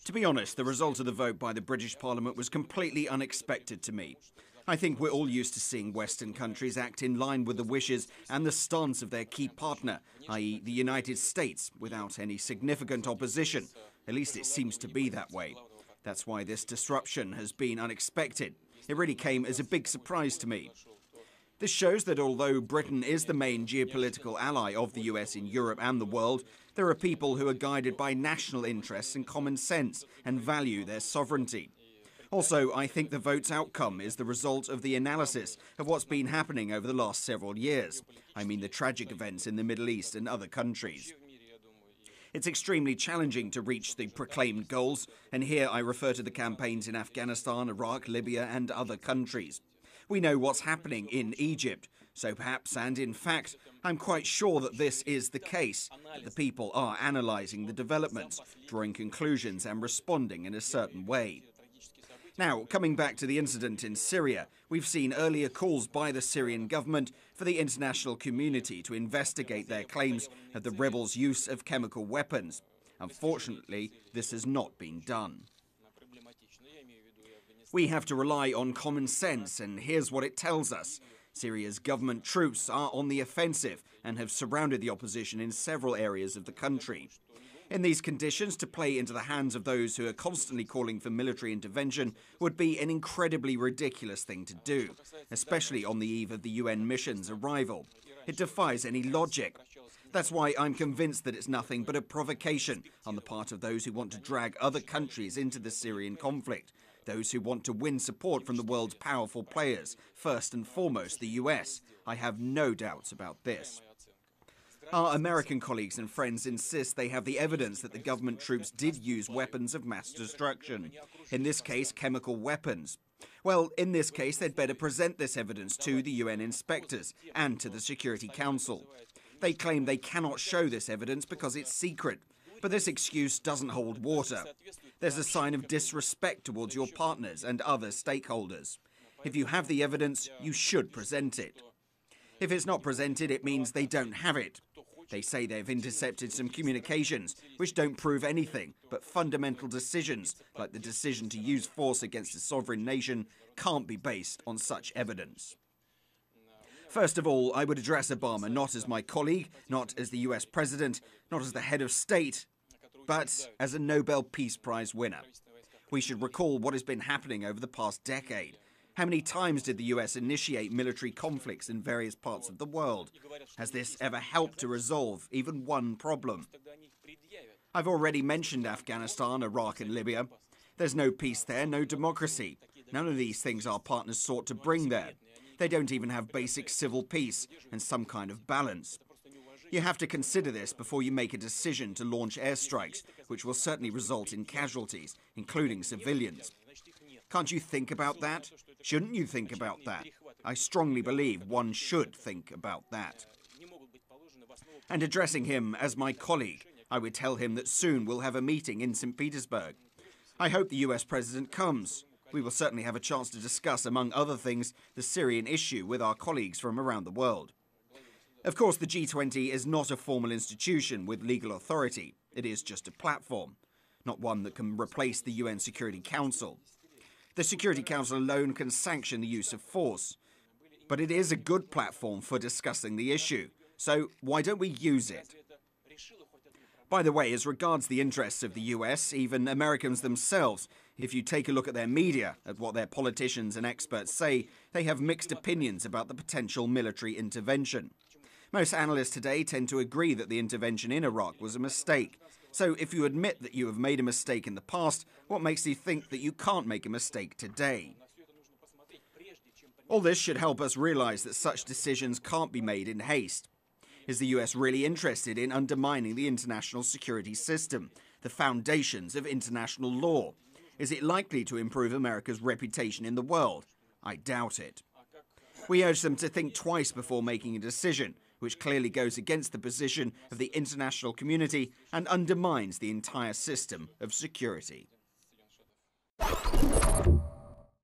To be honest, the result of the vote by the British Parliament was completely unexpected to me. I think we're all used to seeing Western countries act in line with the wishes and the stance of their key partner, i.e. the United States, without any significant opposition. At least it seems to be that way. That's why this disruption has been unexpected. It really came as a big surprise to me. This shows that although Britain is the main geopolitical ally of the US in Europe and the world, there are people who are guided by national interests and common sense and value their sovereignty. Also, I think the vote's outcome is the result of the analysis of what's been happening over the last several years. I mean the tragic events in the Middle East and other countries. It's extremely challenging to reach the proclaimed goals, and here I refer to the campaigns in Afghanistan, Iraq, Libya and other countries. We know what's happening in Egypt, so perhaps, and in fact, I'm quite sure that this is the case, that the people are analysing the developments, drawing conclusions and responding in a certain way. Now, coming back to the incident in Syria, we've seen earlier calls by the Syrian government for the international community to investigate their claims of the rebels' use of chemical weapons. Unfortunately, this has not been done. We have to rely on common sense, and here's what it tells us. Syria's government troops are on the offensive and have surrounded the opposition in several areas of the country. In these conditions, to play into the hands of those who are constantly calling for military intervention would be an incredibly ridiculous thing to do, especially on the eve of the UN mission's arrival. It defies any logic. That's why I'm convinced that it's nothing but a provocation on the part of those who want to drag other countries into the Syrian conflict, those who want to win support from the world's powerful players, first and foremost the US. I have no doubts about this. Our American colleagues and friends insist they have the evidence that the government troops did use weapons of mass destruction, in this case chemical weapons. Well, in this case, they'd better present this evidence to the UN inspectors and to the Security Council. They claim they cannot show this evidence because it's secret, but this excuse doesn't hold water. There's a sign of disrespect towards your partners and other stakeholders. If you have the evidence, you should present it. If it's not presented, it means they don't have it. They say they've intercepted some communications, which don't prove anything, but fundamental decisions, like the decision to use force against a sovereign nation, can't be based on such evidence. First of all, I would address Obama not as my colleague, not as the US president, not as the head of state, but as a Nobel Peace Prize winner. We should recall what has been happening over the past decade. How many times did the US initiate military conflicts in various parts of the world? Has this ever helped to resolve even one problem? I've already mentioned Afghanistan, Iraq and Libya. There's no peace there, no democracy. None of these things our partners sought to bring there. They don't even have basic civil peace and some kind of balance. You have to consider this before you make a decision to launch airstrikes, which will certainly result in casualties, including civilians. Can't you think about that? Shouldn't you think about that? I strongly believe one should think about that. And addressing him as my colleague, I would tell him that soon we'll have a meeting in St. Petersburg. I hope the US president comes. We will certainly have a chance to discuss, among other things, the Syrian issue with our colleagues from around the world. Of course, the G20 is not a formal institution with legal authority. It is just a platform, not one that can replace the UN Security Council. The Security Council alone can sanction the use of force. But it is a good platform for discussing the issue. So why don't we use it? By the way, as regards the interests of the US, even Americans themselves, if you take a look at their media, at what their politicians and experts say, they have mixed opinions about the potential military intervention. Most analysts today tend to agree that the intervention in Iraq was a mistake. So if you admit that you have made a mistake in the past, what makes you think that you can't make a mistake today? All this should help us realize that such decisions can't be made in haste. Is the US really interested in undermining the international security system, the foundations of international law? Is it likely to improve America's reputation in the world? I doubt it. We urge them to think twice before making a decision, which clearly goes against the position of the international community and undermines the entire system of security.